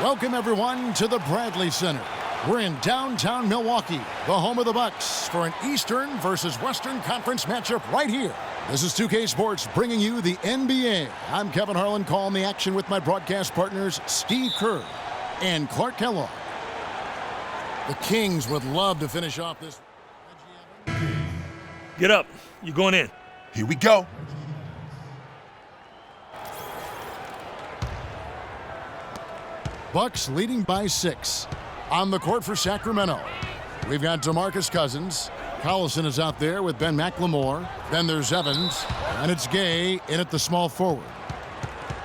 Welcome, everyone, to the Bradley Center. We're in downtown Milwaukee, the home of the Bucks, for an Eastern versus Western Conference matchup right here. This is 2K Sports bringing you the NBA. I'm Kevin Harlan, calling the action with my broadcast partners Steve Kerr and Clark Kellogg. The Kings would love to finish off this. Get up. You're going in. Here we go. Bucks leading by 6. On the court for Sacramento, we've got DeMarcus Cousins. Collison is out there with Ben McLemore. Then there's Evans, and it's Gay in at the small forward.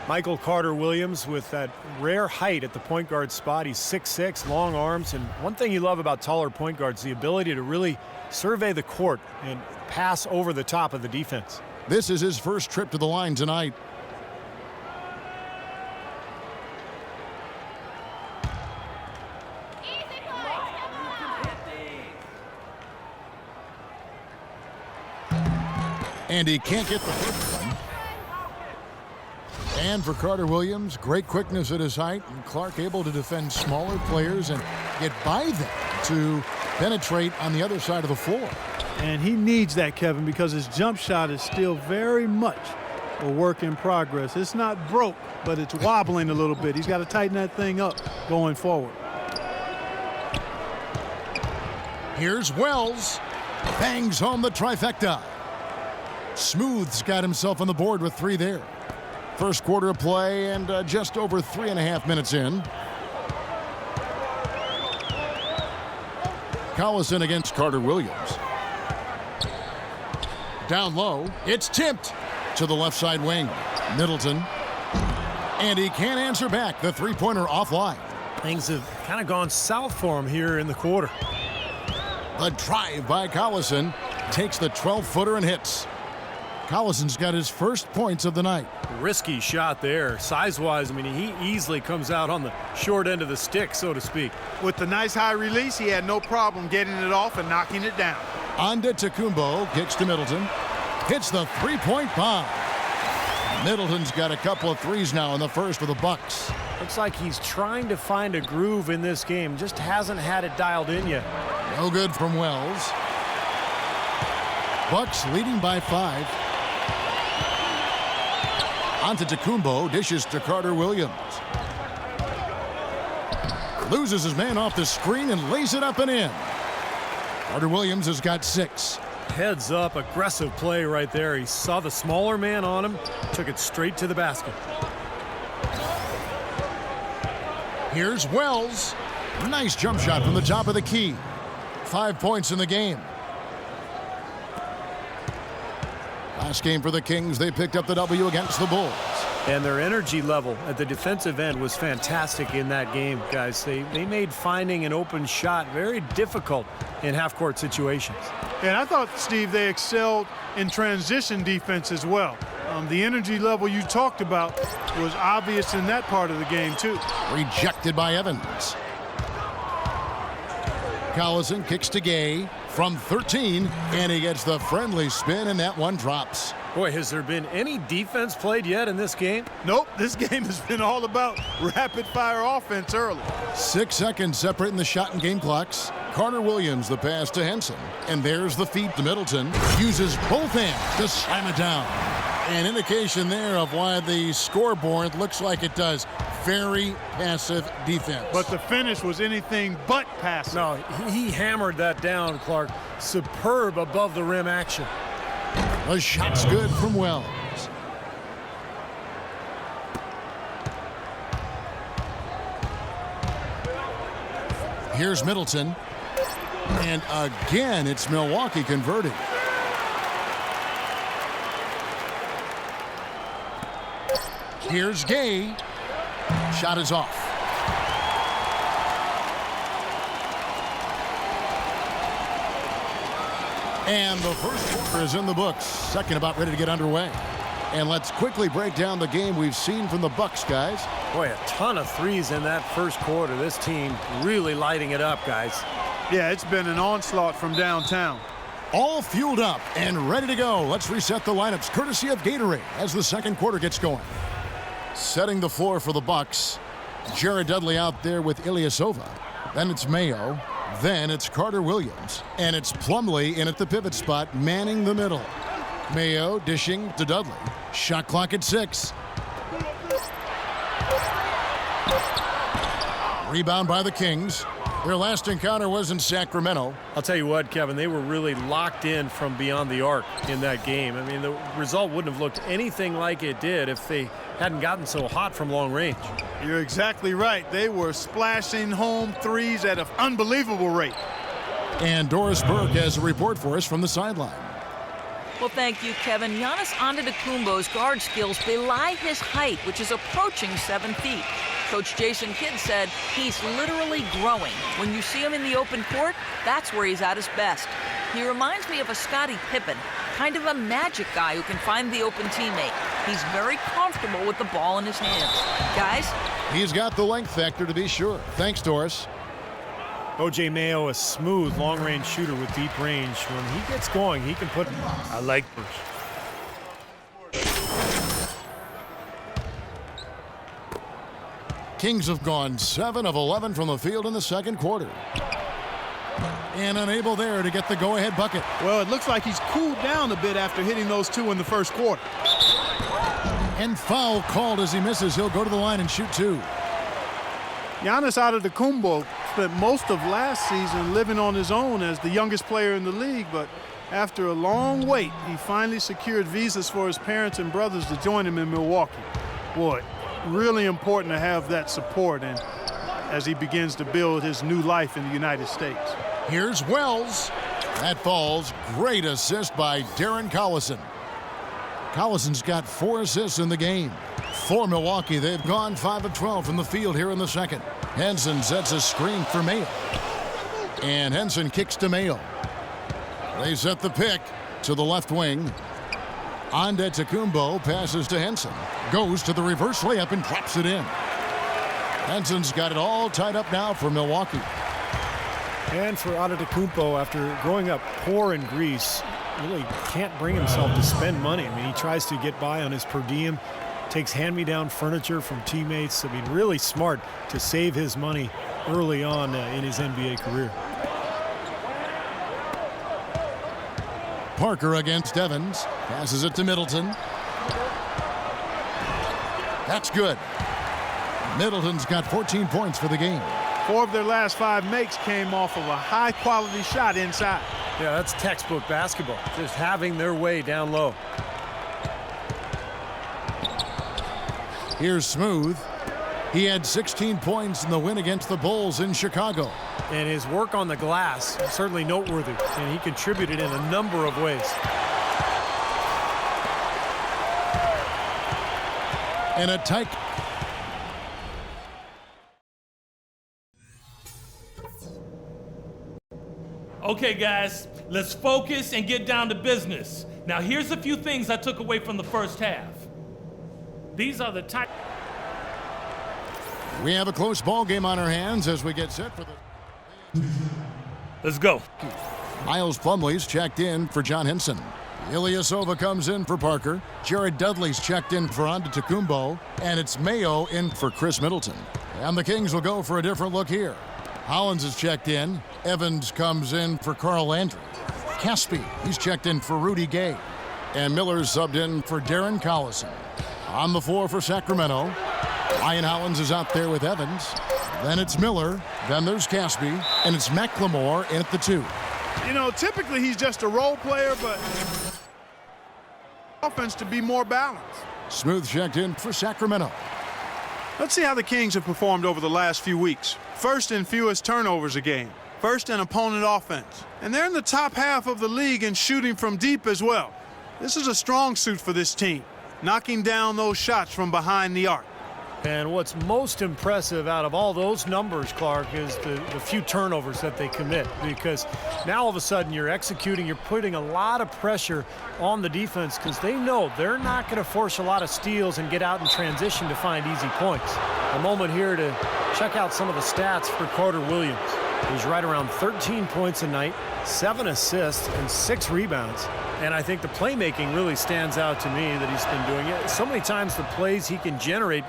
Michael Carter-Williams with that rare height at the point guard spot. He's 6'6", long arms, and one thing you love about taller point guards, the ability to really survey the court and pass over the top of the defense. This is his first trip to the line tonight. And he can't get the first one. And for Carter-Williams, great quickness at his height, and Clark able to defend smaller players and get by them to penetrate on the other side of the floor. And he needs that, Kevin, because his jump shot is still very much a work in progress. It's not broke, but it's wobbling a little bit. He's got to tighten that thing up going forward. Here's Wells. Bangs home the trifecta. Smooth's got himself on the board with 3 there. First quarter of play and just over 3.5 minutes in. Collison against Carter-Williams. Down low, it's tipped to the left side wing. Middleton. And he can't answer back. The three-pointer offline. Things have kind of gone south for him here in the quarter. The drive by Collison takes the 12-footer and hits. Collison's got his first points of the night. Risky shot there. Size-wise, I mean, he easily comes out on the short end of the stick, so to speak. With the nice high release, he had no problem getting it off and knocking it down. Antetokounmpo kicks to Middleton. Hits the three-point bomb. Middleton's got a couple of threes now in the first for the Bucks. Looks like he's trying to find a groove in this game. Just hasn't had it dialed in yet. No good from Wells. Bucks leading by 5. Antetokounmpo dishes to Carter-Williams. Loses his man off the screen and lays it up and in. Carter-Williams has got 6. Heads up, aggressive play right there. He saw the smaller man on him, took it straight to the basket. Here's Wells. Nice jump shot from the top of the key. 5 points in the game. Last game for the Kings, they picked up the W against the Bulls. And their energy level at the defensive end was fantastic in that game, guys. They made finding an open shot very difficult in half-court situations. And I thought, Steve, they excelled in transition defense as well. The energy level you talked about was obvious in that part of the game, too. Rejected by Evans. Collison kicks to Gay from 13, and he gets the friendly spin, and that one drops. Boy, has there been any defense played yet in this game? Nope, this game has been all about rapid-fire offense early. 6 seconds separating the shot and game clocks. Carter-Williams the pass to Henson, and there's the feed to Middleton. Uses both hands to slam it down. An indication there of why the scoreboard looks like it does. Very passive defense. But the finish was anything but passive. No, he hammered that down, Clark. Superb above the rim action. The shot's good from Wells. Here's Middleton. And again, it's Milwaukee converting. Here's Gay. Shot is off. And the first quarter is in the books. Second about ready to get underway. And let's quickly break down the game we've seen from the Bucks, guys. Boy, a ton of threes in that first quarter. This team really lighting it up, guys. Yeah, it's been an onslaught from downtown. All fueled up and ready to go. Let's reset the lineups courtesy of Gatorade as the second quarter gets going. Setting the floor for the Bucks. Jared Dudley out there with Ilyasova. Then it's Mayo. Then it's Carter Williams. And it's Plumlee in at the pivot spot, manning the middle. Mayo dishing to Dudley. Shot clock at 6. Rebound by the Kings. Their last encounter was in Sacramento. I'll tell you what, Kevin, they were really locked in from beyond the arc in that game. I mean, the result wouldn't have looked anything like it did if they hadn't gotten so hot from long range. You're exactly right. They were splashing home threes at an unbelievable rate. And Doris Burke has a report for us from the sideline. Well, thank you, Kevin. Giannis Antetokounmpo's guard skills belie his height, which is approaching 7 feet. Coach Jason Kidd said he's literally growing. When you see him in the open court, that's where he's at his best. He reminds me of a Scottie Pippen, kind of a magic guy who can find the open teammate. He's very comfortable with the ball in his hands. Guys? He's got the length factor to be sure. Thanks, Doris. O.J. Mayo, a smooth long-range shooter with deep range. When he gets going, he can put... I like this. Kings have gone 7 of 11 from the field in the second quarter. And unable there to get the go-ahead bucket. Well, it looks like he's cooled down a bit after hitting those 2 in the first quarter. And foul called as he misses. He'll go to the line and shoot 2. Giannis Antetokounmpo spent most of last season living on his own as the youngest player in the league, but after a long wait, he finally secured visas for his parents and brothers to join him in Milwaukee. Boy, really important to have that support and as he begins to build his new life in the United States. Here's Wells. That falls. Great assist by Darren Collison. Collison's got 4 assists in the game. For Milwaukee, they've gone 5 of 12 from the field here in the second. Henson sets a screen for Mayo. And Henson kicks to Mayo. They set the pick to the left wing. Antetokounmpo passes to Henson. Goes to the reverse layup and drops it in. Henson's got it all tied up now for Milwaukee. And for Antetokounmpo, after growing up poor in Greece, really can't bring himself to spend money. I mean, he tries to get by on his per diem, takes hand-me-down furniture from teammates. I mean, really smart to save his money early on in his NBA career. Parker against Evans. Passes it to Middleton. That's good. Middleton's got 14 points for the game. 4 of their last 5 makes came off of a high-quality shot inside. Yeah, that's textbook basketball, just having their way down low. Here's Smooth. He had 16 points in the win against the Bulls in Chicago. And his work on the glass is certainly noteworthy, and he contributed in a number of ways. And a tight... Okay, guys, let's focus and get down to business. Now, here's a few things I took away from the first half. These are the type... We have a close ball game on our hands as we get set for the... Let's go. Miles Plumlee's checked in for John Henson. Ilyasova comes in for Parker. Jared Dudley's checked in for Antetokounmpo. And it's Mayo in for Chris Middleton. And the Kings will go for a different look here. Hollins is checked in. Evans comes in for Carl Landry. Caspi, he's checked in for Rudy Gay. And Miller's subbed in for Darren Collison. On the floor for Sacramento, Ryan Hollins is out there with Evans. Then it's Miller. Then there's Caspi. And it's McLemore in at the 2. You know, typically he's just a role player, but offense to be more balanced. Smooth checked in for Sacramento. Let's see how the Kings have performed over the last few weeks. First in fewest turnovers a game. First in opponent offense. And they're in the top half of the league in shooting from deep as well. This is a strong suit for this team, knocking down those shots from behind the arc. And what's most impressive out of all those numbers, Clark, is the few turnovers that they commit, because now all of a sudden you're executing, you're putting a lot of pressure on the defense because they know they're not going to force a lot of steals and get out in transition to find easy points. A moment here to check out some of the stats for Carter Williams. He's right around 13 points a night, 7 assists, and 6 rebounds. And I think the playmaking really stands out to me that he's been doing it. So many times the plays he can generate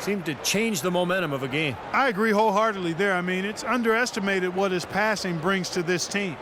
seemed to change the momentum of a game. I agree wholeheartedly there. I mean, it's underestimated what his passing brings to this team.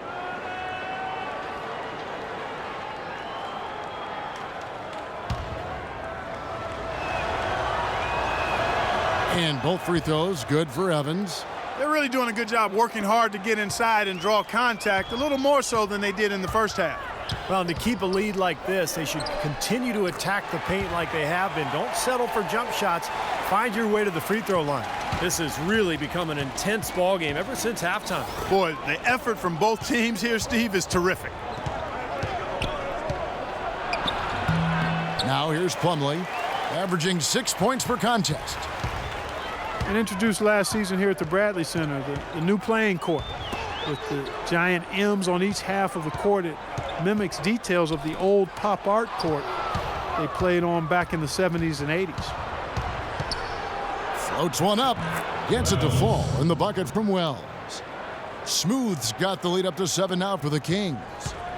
And both free throws good for Evans. They're really doing a good job working hard to get inside and draw contact, a little more so than they did in the first half. Well, and to keep a lead like this, they should continue to attack the paint like they have been. Don't settle for jump shots. Find your way to the free throw line. This has really become an intense ball game ever since halftime. Boy, the effort from both teams here, Steve, is terrific. Now here's Plumlee, averaging 6 points per contest. And introduced last season here at the Bradley Center, the new playing court with the giant M's on each half of the court. It mimics details of the old pop art court they played on back in the 70s and 80s. Floats one up, gets it to fall in the bucket from Wells. Smooth's got the lead up to 7 now for the Kings.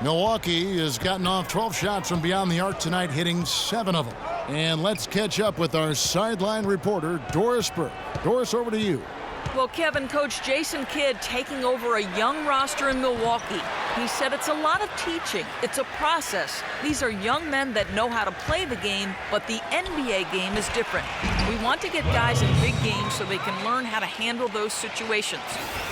Milwaukee has gotten off 12 shots from beyond the arc tonight, hitting 7 of them. And let's catch up with our sideline reporter, Doris Burke. Doris, over to you. Well, Kevin, Coach Jason Kidd taking over a young roster in Milwaukee. He said it's a lot of teaching. It's a process. These are young men that know how to play the game, but the NBA game is different. We want to get guys in big games so they can learn how to handle those situations.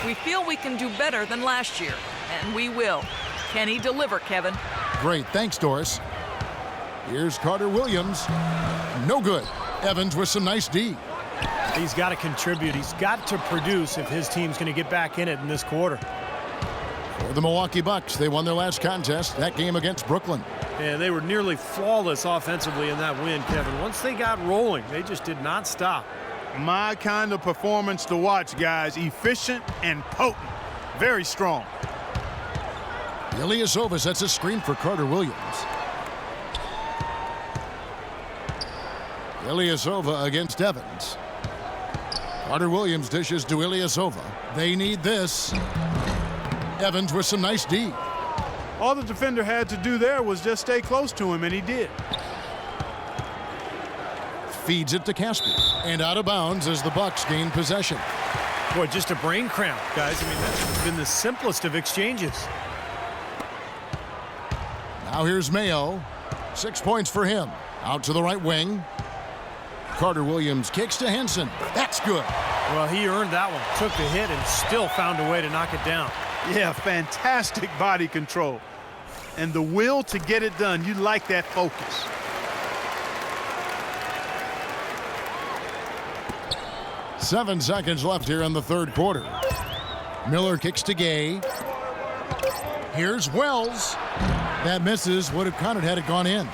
We feel we can do better than last year, and we will. Can he deliver, Kevin? Great, thanks, Doris. Here's Carter Williams. No good. Evans with some nice D. He's got to contribute. He's got to produce if his team's going to get back in it in this quarter. For the Milwaukee Bucks, they won their last contest, that game against Brooklyn. Yeah, they were nearly flawless offensively in that win, Kevin. Once they got rolling, they just did not stop. My kind of performance to watch, guys. Efficient and potent. Very strong. Ilyasova sets a screen for Carter Williams. Ilyasova against Evans. Carter Williams dishes to Ilyasova. They need this. Evans with some nice D. All the defender had to do there was just stay close to him, and he did. Feeds it to Caspi. And out of bounds as the Bucks gain possession. Boy, just a brain cramp, guys. I mean, that's been the simplest of exchanges. Now here's Mayo. 6 points for him. Out to the right wing. Carter Williams kicks to Henson. That's good. Well, he earned that one. Took the hit and still found a way to knock it down. Yeah, fantastic body control. And the will to get it done. You like that focus. Seven seconds left here in the third quarter. Miller kicks to Gay. Here's Wells. That misses. Would have counted had it gone in.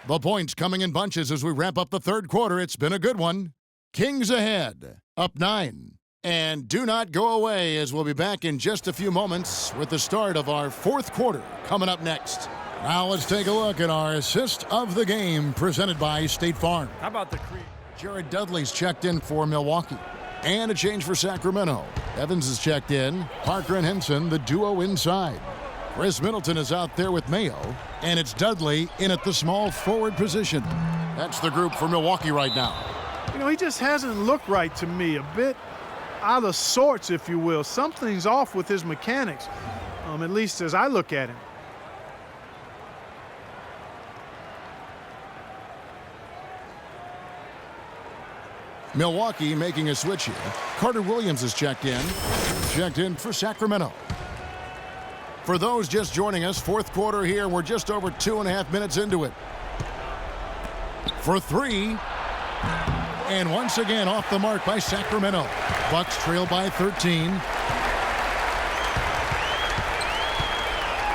The points coming in bunches as we wrap up the third quarter. It's been a good one. Kings ahead, up 9. And do not go away, as we'll be back in just a few moments with the start of our fourth quarter coming up next. Now let's take a look at our assist of the game presented by State Farm. How about the Jared Dudley's checked in for Milwaukee. And a change for Sacramento. Evans is checked in. Parker and Henson, the duo inside. Chris Middleton is out there with Mayo, and it's Dudley in at the small forward position. That's the group for Milwaukee right now. You know, he just hasn't looked right to me. A bit out of sorts, if you will. Something's off with his mechanics, at least as I look at him. Milwaukee making a switch here. Carter Williams is checked in. Checked in for Sacramento. For those just joining us, fourth quarter here. We're just over 2.5 minutes into it. For 3. And once again off the mark by Sacramento. Bucks trail by 13.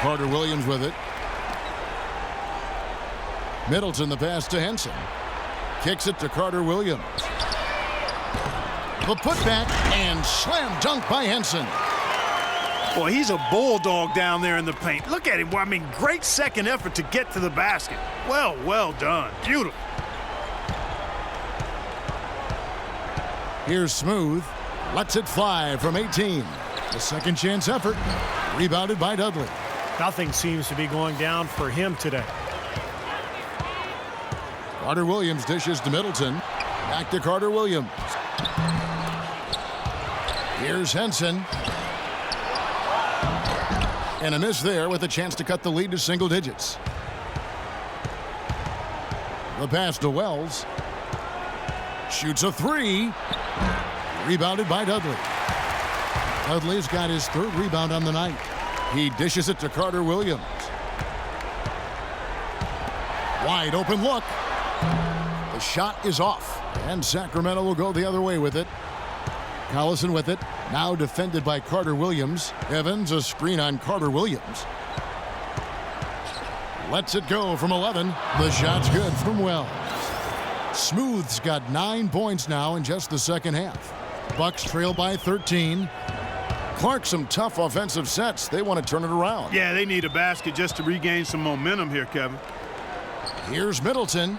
Carter Williams with it. Middleton the pass to Henson. Kicks it to Carter Williams. The putback and slam dunk by Henson. Boy, he's a bulldog down there in the paint. Look at him. I mean, great second effort to get to the basket. Well done. Beautiful. Here's Smooth. Lets it fly from 18. The second chance effort. Rebounded by Dudley. Nothing seems to be going down for him today. Carter Williams dishes to Middleton. Back to Carter Williams. Here's Henson. And a miss there with a chance to cut the lead to single digits. The pass to Wells. Shoots a three. Rebounded by Dudley. Dudley's got his third rebound on the night. He dishes it to Carter Williams. Wide open look. The shot is off. And Sacramento will go the other way with it. Collison with it. Now defended by Carter Williams. Evans, a screen on Carter Williams. Lets it go from 11. The shot's good from Wells. Smooth's got 9 points now in just the second half. Bucks trail by 13. Clark, some tough offensive sets. They want to turn it around. Yeah, they need a basket just to regain some momentum here, Kevin. Here's Middleton.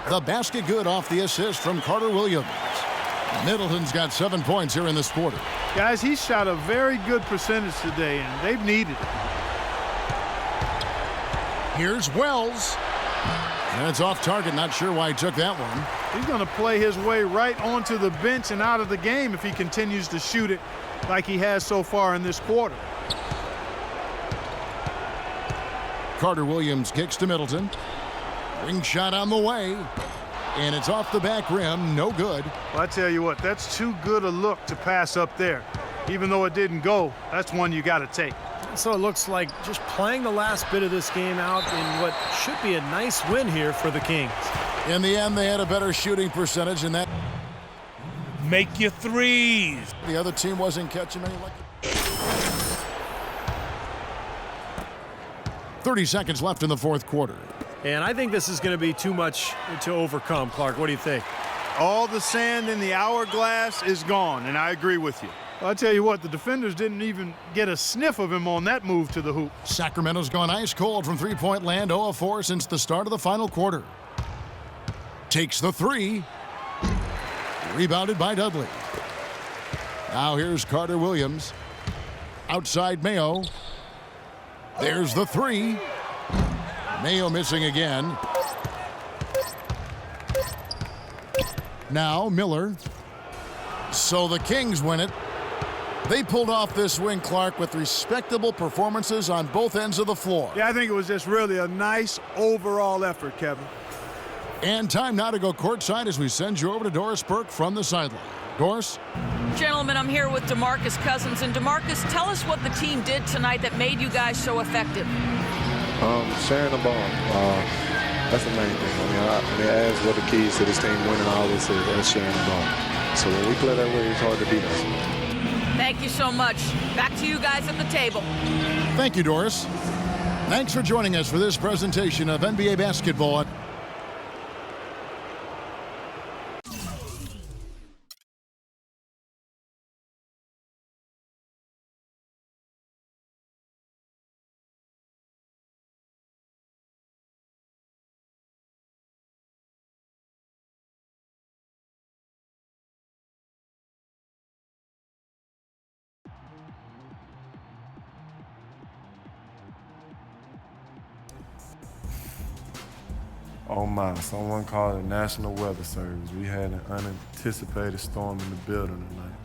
The basket good off the assist from Carter Williams. Middleton's got 7 points here in this quarter. Guys, he shot a very good percentage today, and they've needed it. Here's Wells. And it's off target. Not sure why he took that one. He's going to play his way right onto the bench and out of the game if he continues to shoot it like he has so far in this quarter. Carter Williams kicks to Middleton. Ring shot on the way. And it's off the back rim. No good. Well, I tell you what, that's too good a look to pass up there. Even though it didn't go, that's one you got to take. So it looks like just playing the last bit of this game out in what should be a nice win here for the Kings. In the end, they had a better shooting percentage, and that Make your threes. the other team wasn't catching any. 30 seconds left in the fourth quarter. And I think this is going to be too much to overcome. Clark, what do you think? All the sand in the hourglass is gone, and I agree with you. I'll tell you what, the defenders didn't even get a sniff of him on that move to the hoop. Sacramento's gone ice cold from three-point land, 0 of 4 since the start of the final quarter. Takes the three. Rebounded by Dudley. Now here's Carter Williams. Outside Mayo. There's the three. Mayo missing again. Now Miller. So the Kings win it. They pulled off this win, Clark, with respectable performances on both ends of the floor. Yeah, I think it was just really a nice overall effort, Kevin. And time now to go courtside as we send you over to Doris Burke from the sideline. Doris? Gentlemen, I'm here with DeMarcus Cousins. And DeMarcus, tell us what the team did tonight that made you guys so effective. Sharing the ball. That's the main thing. I mean, as what the keys to this team winning, I always say that's sharing the ball. So when we play that way, it's hard to beat us. Thank you so much. Back to you guys at the table. Thank you, Doris. Thanks for joining us for this presentation of NBA basketball. Oh my, someone called the National Weather Service. We had an unanticipated storm in the building tonight.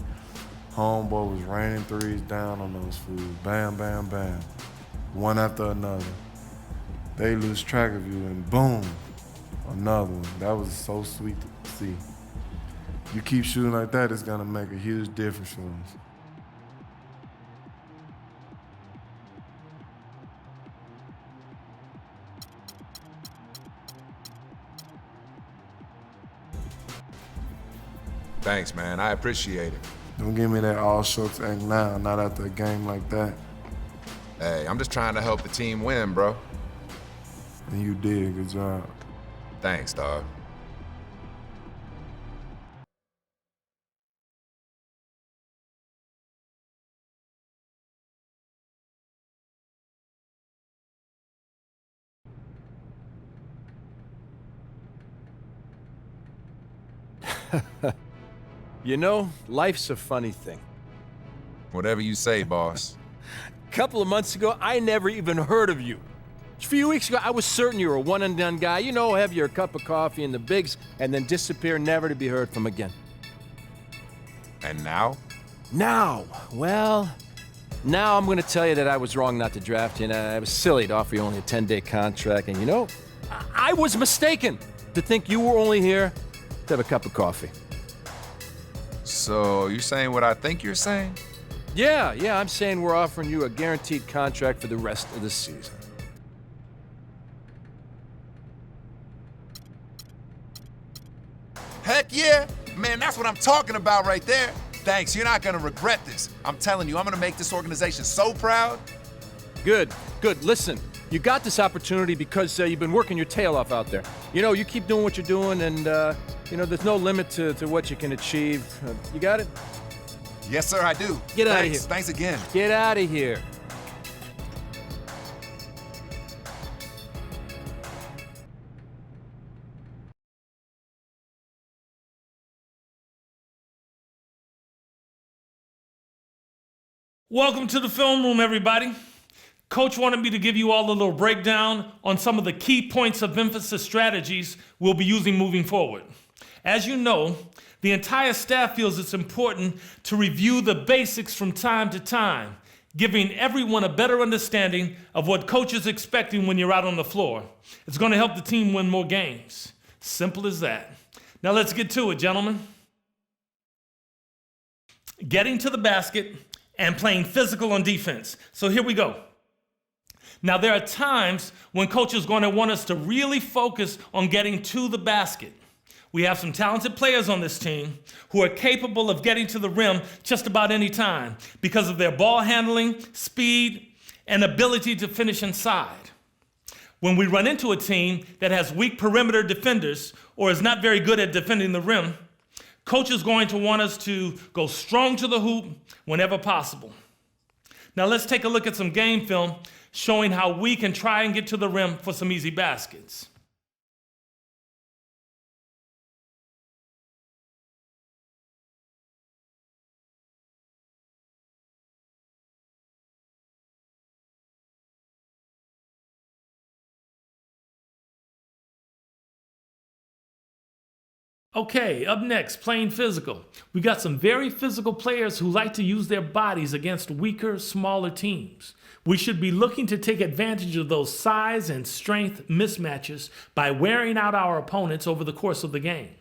Homeboy was raining threes down on those fools. Bam, bam, bam. One after another. They lose track of you and boom, another one. That was so sweet to see. You keep shooting like that, it's gonna make a huge difference for us. Thanks, man. I appreciate it. Don't give me that all shucks act now, not after a game like that. Hey, I'm just trying to help the team win, bro. And you did, good job. Thanks, dog. You know, life's a funny thing. Whatever you say, boss. A couple of months ago, I never even heard of you. A few weeks ago, I was certain you were a one-and-done guy. You know, have your cup of coffee in the bigs and then disappear, never to be heard from again. And now? Now, well, now I'm going to tell you that I was wrong not to draft you, and I was silly to offer you only a 10-day contract. And you know, I was mistaken to think you were only here to have a cup of coffee. So you saying what I think you're saying? Yeah, I'm saying we're offering you a guaranteed contract for the rest of the season. Heck yeah! Man, that's what I'm talking about right there. Thanks, you're not gonna regret this. I'm telling you, I'm gonna make this organization so proud. Good. Listen, you got this opportunity because you've been working your tail off out there. You know, you keep doing what you're doing, and, you know, there's no limit to what you can achieve. You got it? Yes, sir, I do. Get out of here. Thanks again. Get out of here. Welcome to the film room, everybody. Coach wanted me to give you all a little breakdown on some of the key points of emphasis strategies we'll be using moving forward. As you know, the entire staff feels it's important to review the basics from time to time, giving everyone a better understanding of what coach is expecting when you're out on the floor. It's going to help the team win more games. Simple as that. Now let's get to it, gentlemen. Getting to the basket and playing physical on defense. So here we go. Now there are times when coach is going to want us to really focus on getting to the basket. We have some talented players on this team who are capable of getting to the rim just about any time because of their ball handling, speed, and ability to finish inside. When we run into a team that has weak perimeter defenders or is not very good at defending the rim, coach is going to want us to go strong to the hoop whenever possible. Now let's take a look at some game film showing how we can try and get to the rim for some easy baskets. Okay, up next, playing physical. We got some very physical players who like to use their bodies against weaker, smaller teams. We should be looking to take advantage of those size and strength mismatches by wearing out our opponents over the course of the game.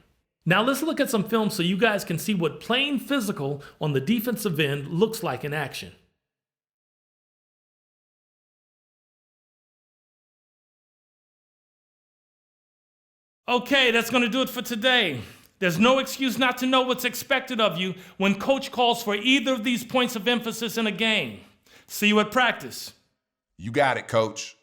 Now let's look at some film so you guys can see what playing physical on the defensive end looks like in action. Okay, that's going to do it for today. There's no excuse not to know what's expected of you when coach calls for either of these points of emphasis in a game. See you at practice. You got it, coach.